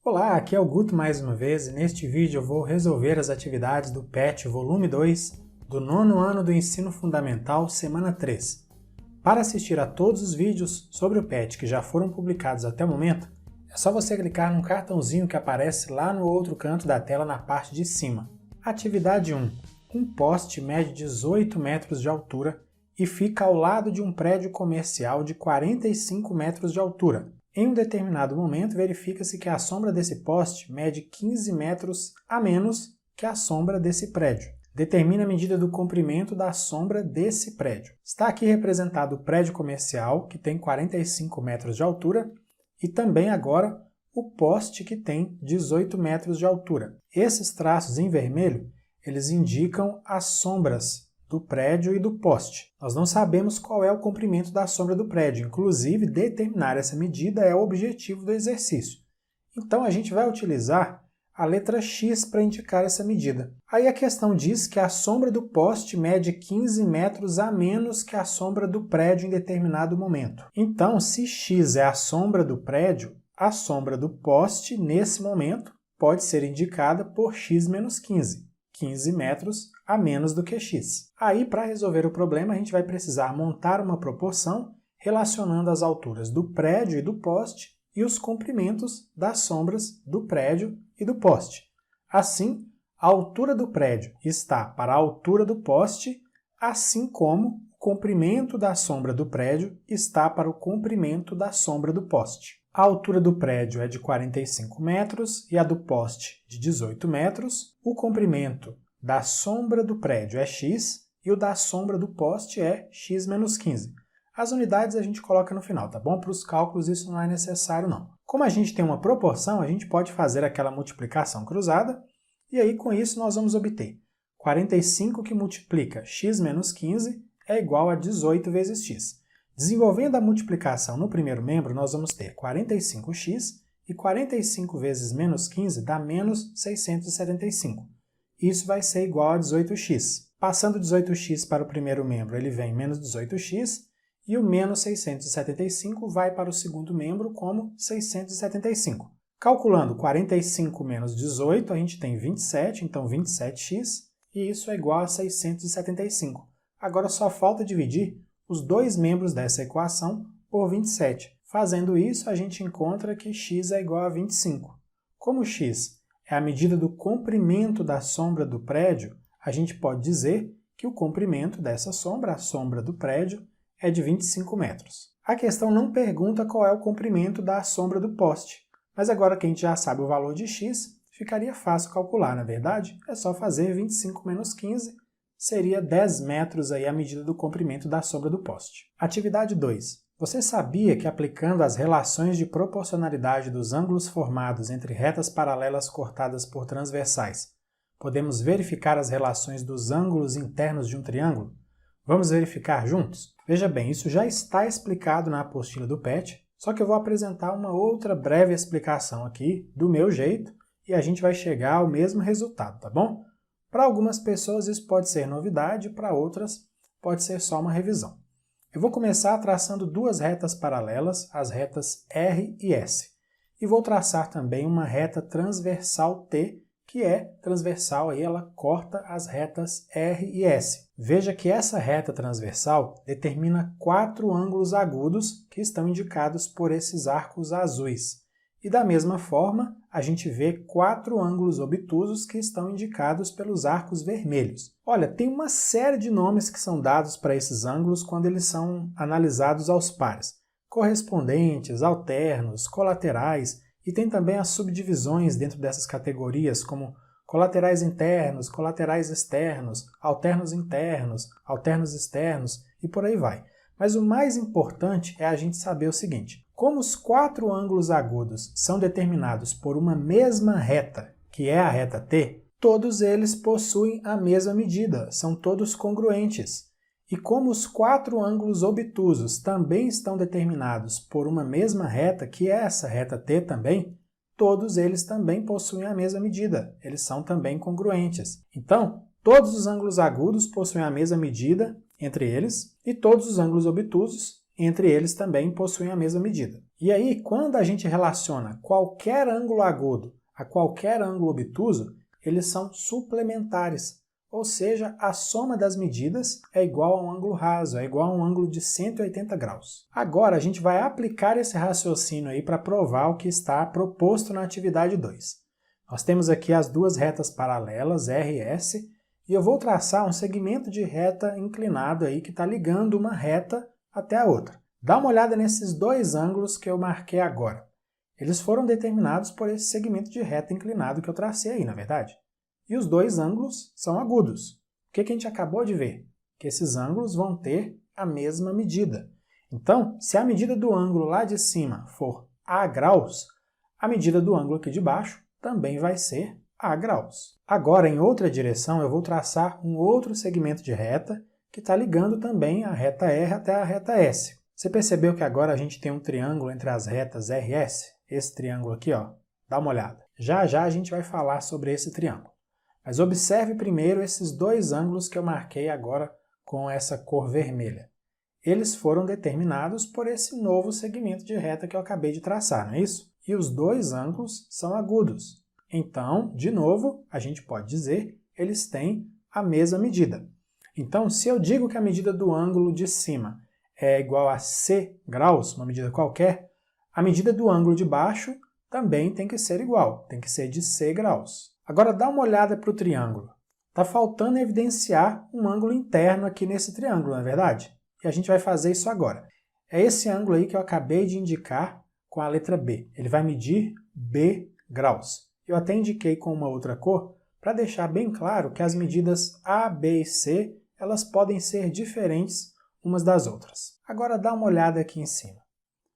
Olá, aqui é o Guto mais uma vez e neste vídeo eu vou resolver as atividades do PET Volume 2 do 9º ano do Ensino Fundamental, Semana 3. Para assistir a todos os vídeos sobre o PET que já foram publicados até o momento, é só você clicar no cartãozinho que aparece lá no outro canto da tela na parte de cima. Atividade 1. Um poste mede 18 metros de altura e fica ao lado de um prédio comercial de 45 metros de altura. Em um determinado momento, verifica-se que a sombra desse poste mede 15 metros a menos que a sombra desse prédio. Determina a medida do comprimento da sombra desse prédio. Está aqui representado o prédio comercial, que tem 45 metros de altura, e também agora o poste, que tem 18 metros de altura. Esses traços em vermelho, eles indicam as sombras do prédio e do poste. Nós não sabemos qual é o comprimento da sombra do prédio, inclusive determinar essa medida é o objetivo do exercício. Então a gente vai utilizar a letra X para indicar essa medida. Aí a questão diz que a sombra do poste mede 15 metros a menos que a sombra do prédio em determinado momento. Então, se X é a sombra do prédio, a sombra do poste, nesse momento, pode ser indicada por X menos 15. 15 metros a menos do que x. Aí, para resolver o problema, a gente vai precisar montar uma proporção relacionando as alturas do prédio e do poste e os comprimentos das sombras do prédio e do poste. Assim, a altura do prédio está para a altura do poste, assim como o comprimento da sombra do prédio está para o comprimento da sombra do poste. A altura do prédio é de 45 metros e a do poste de 18 metros. O comprimento da sombra do prédio é x e o da sombra do poste é x menos 15. As unidades a gente coloca no final, tá bom? Para os cálculos isso não é necessário não. Como a gente tem uma proporção, a gente pode fazer aquela multiplicação cruzada e aí com isso nós vamos obter 45 que multiplica x menos 15 é igual a 18 vezes x. Desenvolvendo a multiplicação no primeiro membro, nós vamos ter 45x e 45 vezes menos 15 dá menos 675. Isso vai ser igual a 18x. Passando 18x para o primeiro membro, ele vem menos 18x, e o menos 675 vai para o segundo membro como 675. Calculando 45 menos 18, a gente tem 27, então 27x, e isso é igual a 675. Agora só falta dividir os dois membros dessa equação por 27. Fazendo isso, a gente encontra que x é igual a 25. Como x é a medida do comprimento da sombra do prédio, a gente pode dizer que o comprimento dessa sombra, a sombra do prédio, é de 25 metros. A questão não pergunta qual é o comprimento da sombra do poste, mas agora que a gente já sabe o valor de x, ficaria fácil calcular, na verdade? É só fazer 25 menos 15, seria 10 metros aí a medida do comprimento da sombra do poste. Atividade 2. Você sabia que aplicando as relações de proporcionalidade dos ângulos formados entre retas paralelas cortadas por transversais, podemos verificar as relações dos ângulos internos de um triângulo? Vamos verificar juntos? Veja bem, isso já está explicado na apostila do PET, só que eu vou apresentar uma outra breve explicação aqui, do meu jeito, e a gente vai chegar ao mesmo resultado, tá bom? Para algumas pessoas isso pode ser novidade, para outras pode ser só uma revisão. Eu vou começar traçando duas retas paralelas, as retas R e S. E vou traçar também uma reta transversal T, que é transversal, aí ela corta as retas R e S. Veja que essa reta transversal determina 4 ângulos agudos que estão indicados por esses arcos azuis. E da mesma forma, a gente vê 4 ângulos obtusos que estão indicados pelos arcos vermelhos. Olha, tem uma série de nomes que são dados para esses ângulos quando eles são analisados aos pares. Correspondentes, alternos, colaterais, e tem também as subdivisões dentro dessas categorias, como colaterais internos, colaterais externos, alternos internos, alternos externos, e por aí vai. Mas o mais importante é a gente saber o seguinte: como os 4 ângulos agudos são determinados por uma mesma reta, que é a reta T, todos eles possuem a mesma medida, são todos congruentes. E como os 4 ângulos obtusos também estão determinados por uma mesma reta, que é essa reta T também, todos eles também possuem a mesma medida, eles são também congruentes. Então, todos os ângulos agudos possuem a mesma medida entre eles, e todos os ângulos obtusos entre eles também possuem a mesma medida. E aí, quando a gente relaciona qualquer ângulo agudo a qualquer ângulo obtuso, eles são suplementares. Ou seja, a soma das medidas é igual a um ângulo raso, é igual a um ângulo de 180 graus. Agora, a gente vai aplicar esse raciocínio aí para provar o que está proposto na atividade 2. Nós temos aqui as duas retas paralelas, R e S, e eu vou traçar um segmento de reta inclinado aí que está ligando uma reta até a outra. Dá uma olhada nesses dois ângulos que eu marquei agora. Eles foram determinados por esse segmento de reta inclinado que eu tracei aí, na verdade. E os dois ângulos são agudos. O que a gente acabou de ver? Que esses ângulos vão ter a mesma medida. Então, se a medida do ângulo lá de cima for A graus, a medida do ângulo aqui de baixo também vai ser A graus. Agora, em outra direção, eu vou traçar um outro segmento de reta que está ligando também a reta R até a reta S. Você percebeu que agora a gente tem um triângulo entre as retas R e S? Esse triângulo aqui, ó, dá uma olhada. Já já a gente vai falar sobre esse triângulo. Mas observe primeiro esses dois ângulos que eu marquei agora com essa cor vermelha. Eles foram determinados por esse novo segmento de reta que eu acabei de traçar, não é isso? E os dois ângulos são agudos. Então, de novo, a gente pode dizer que eles têm a mesma medida. Então, se eu digo que a medida do ângulo de cima é igual a C graus, uma medida qualquer, a medida do ângulo de baixo também tem que ser igual, tem que ser de C graus. Agora dá uma olhada para o triângulo. Está faltando evidenciar um ângulo interno aqui nesse triângulo, não é verdade? E a gente vai fazer isso agora. É esse ângulo aí que eu acabei de indicar com a letra B. Ele vai medir B graus. Eu até indiquei com uma outra cor para deixar bem claro que as medidas A, B e C elas podem ser diferentes umas das outras. Agora dá uma olhada aqui em cima.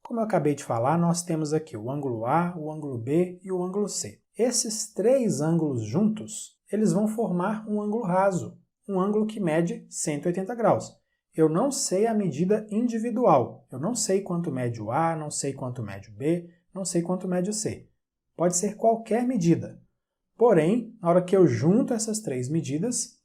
Como eu acabei de falar, nós temos aqui o ângulo A, o ângulo B e o ângulo C. Esses três ângulos juntos, eles vão formar um ângulo raso, um ângulo que mede 180 graus. Eu não sei a medida individual, eu não sei quanto mede o A, não sei quanto mede o B, não sei quanto mede o C. Pode ser qualquer medida. Porém, na hora que eu junto essas três medidas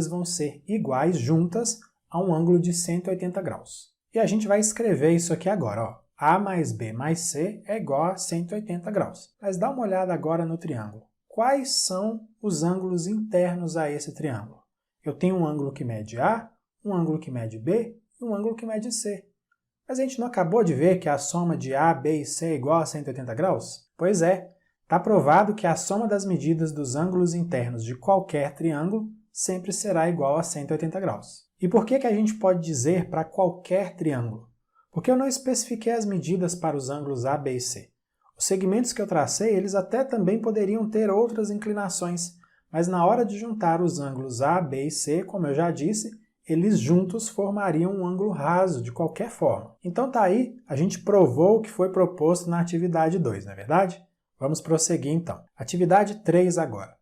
vão ser iguais juntas a um ângulo de 180 graus. E a gente vai escrever isso aqui agora, ó. A mais B mais C é igual a 180 graus. Mas dá uma olhada agora no triângulo. Quais são os ângulos internos a esse triângulo? Eu tenho um ângulo que mede A, um ângulo que mede B e um ângulo que mede C. Mas a gente não acabou de ver que a soma de A, B e C é igual a 180 graus? Pois é, está provado que a soma das medidas dos ângulos internos de qualquer triângulo sempre será igual a 180 graus. E por que a gente pode dizer para qualquer triângulo? Porque eu não especifiquei as medidas para os ângulos A, B e C. Os segmentos que eu tracei, eles até também poderiam ter outras inclinações, mas na hora de juntar os ângulos A, B e C, como eu já disse, eles juntos formariam um ângulo raso de qualquer forma. Então tá aí, a gente provou o que foi proposto na atividade 2, não é verdade? Vamos prosseguir então. Atividade 3 agora.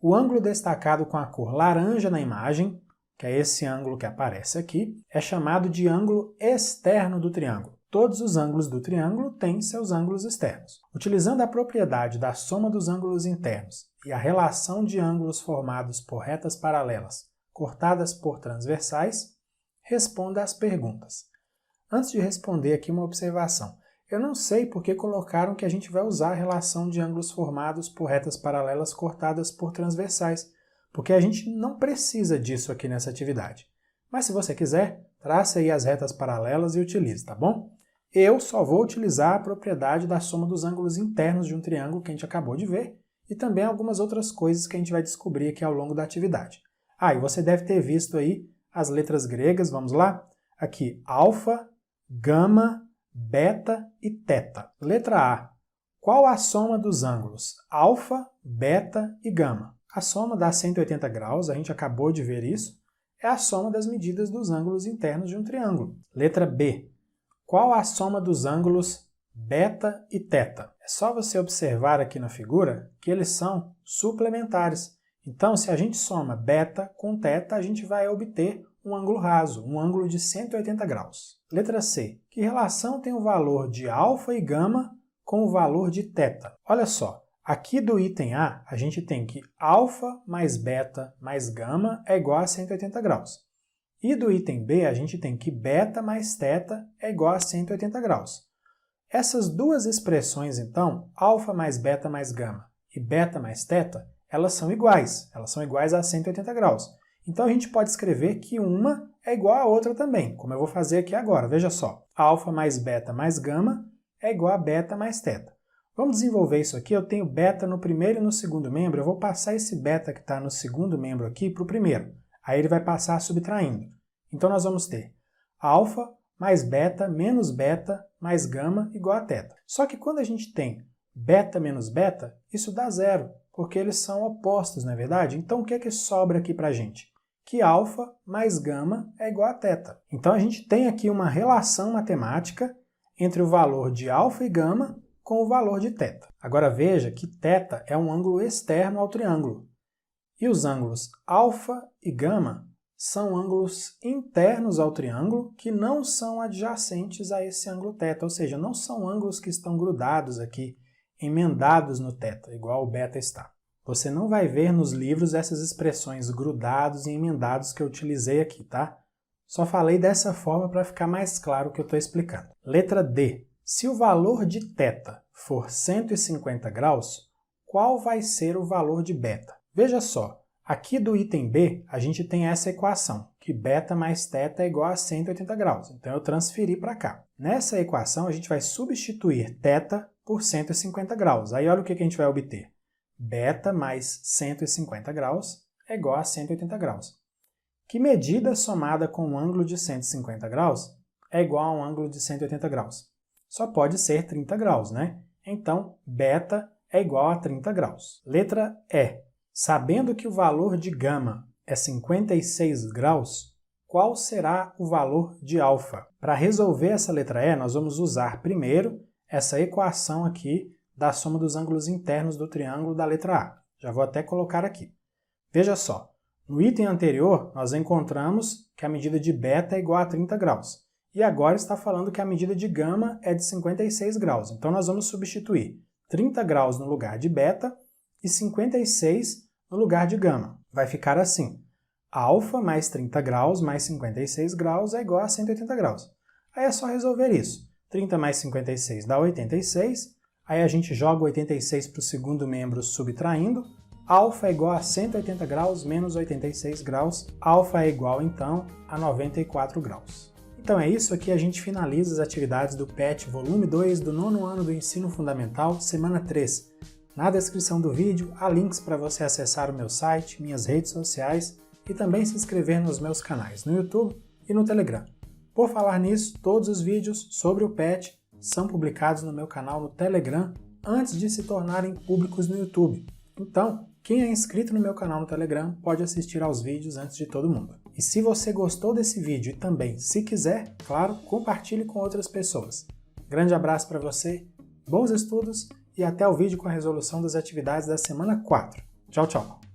O ângulo destacado com a cor laranja na imagem, que é esse ângulo que aparece aqui, é chamado de ângulo externo do triângulo. Todos os ângulos do triângulo têm seus ângulos externos. Utilizando a propriedade da soma dos ângulos internos e a relação de ângulos formados por retas paralelas cortadas por transversais, responda às perguntas. Antes de responder aqui uma observação. Eu não sei por que colocaram que a gente vai usar a relação de ângulos formados por retas paralelas cortadas por transversais, porque a gente não precisa disso aqui nessa atividade. Mas se você quiser, trace aí as retas paralelas e utilize, tá bom? Eu só vou utilizar a propriedade da soma dos ângulos internos de um triângulo que a gente acabou de ver e também algumas outras coisas que a gente vai descobrir aqui ao longo da atividade. Ah, e você deve ter visto aí as letras gregas, vamos lá? Aqui, alfa, gama, beta e teta. Letra A. Qual a soma dos ângulos alfa, beta e gama? A soma dá 180 graus, a gente acabou de ver isso, é a soma das medidas dos ângulos internos de um triângulo. Letra B. Qual a soma dos ângulos beta e teta? É só você observar aqui na figura que eles são suplementares. Então, se a gente soma beta com teta, a gente vai obter um ângulo raso, um ângulo de 180 graus. Letra C. Que relação tem o valor de alfa e gama com o valor de teta? Olha só. Aqui do item A, a gente tem que alfa mais beta mais gama é igual a 180 graus. E do item B, a gente tem que beta mais teta é igual a 180 graus. Essas duas expressões, então, alfa mais beta mais gama e beta mais teta, elas são iguais a 180 graus. Então a gente pode escrever que uma é igual à outra também, como eu vou fazer aqui agora. Veja só, alfa mais beta mais gama é igual a beta mais teta. Vamos desenvolver isso aqui. Eu tenho beta no primeiro e no segundo membro. Eu vou passar esse beta que está no segundo membro aqui para o primeiro. Aí ele vai passar subtraindo. Então nós vamos ter alfa mais beta menos beta mais gama igual a teta. Só que quando a gente tem beta menos beta, isso dá zero, porque eles são opostos, não é verdade? Então o que é que sobra aqui para a gente? Que alfa mais gama é igual a teta. Então a gente tem aqui uma relação matemática entre o valor de alfa e gama com o valor de teta. Agora veja que teta é um ângulo externo ao triângulo. E os ângulos alfa e gama são ângulos internos ao triângulo que não são adjacentes a esse ângulo teta, ou seja, não são ângulos que estão grudados aqui, emendados no teta, igual o beta está. Você não vai ver nos livros essas expressões grudados e emendados que eu utilizei aqui, tá? Só falei dessa forma para ficar mais claro o que eu estou explicando. Letra D. Se o valor de θ for 150 graus, qual vai ser o valor de beta? Veja só, aqui do item B a gente tem essa equação, que beta mais θ é igual a 180 graus. Então eu transferi para cá. Nessa equação a gente vai substituir θ por 150 graus. Aí olha o que a gente vai obter. Beta mais 150 graus é igual a 180 graus. Que medida somada com um ângulo de 150 graus é igual a um ângulo de 180 graus? Só pode ser 30 graus, né? Então, beta é igual a 30 graus. Letra E. Sabendo que o valor de gama é 56 graus, qual será o valor de alfa? Para resolver essa letra E, nós vamos usar primeiro essa equação aqui da soma dos ângulos internos do triângulo da letra A. Já vou até colocar aqui. Veja só, no item anterior nós encontramos que a medida de beta é igual a 30 graus. E agora está falando que a medida de gama é de 56 graus. Então nós vamos substituir 30 graus no lugar de beta e 56 no lugar de gama. Vai ficar assim. Alfa mais 30 graus mais 56 graus é igual a 180 graus. Aí é só resolver isso. 30 mais 56 dá 86. Aí a gente joga 86 para o segundo membro subtraindo. Alfa é igual a 180 graus menos 86 graus. Alfa é igual, então, a 94 graus. Então é isso, aqui a gente finaliza as atividades do PET volume 2 do 9º ano do Ensino Fundamental, semana 3. Na descrição do vídeo há links para você acessar o meu site, minhas redes sociais e também se inscrever nos meus canais no YouTube e no Telegram. Por falar nisso, todos os vídeos sobre o PET são publicados no meu canal no Telegram antes de se tornarem públicos no YouTube. Então, quem é inscrito no meu canal no Telegram pode assistir aos vídeos antes de todo mundo. E se você gostou desse vídeo e também, se quiser, claro, compartilhe com outras pessoas. Grande abraço para você, bons estudos e até o vídeo com a resolução das atividades da semana 4. Tchau, tchau!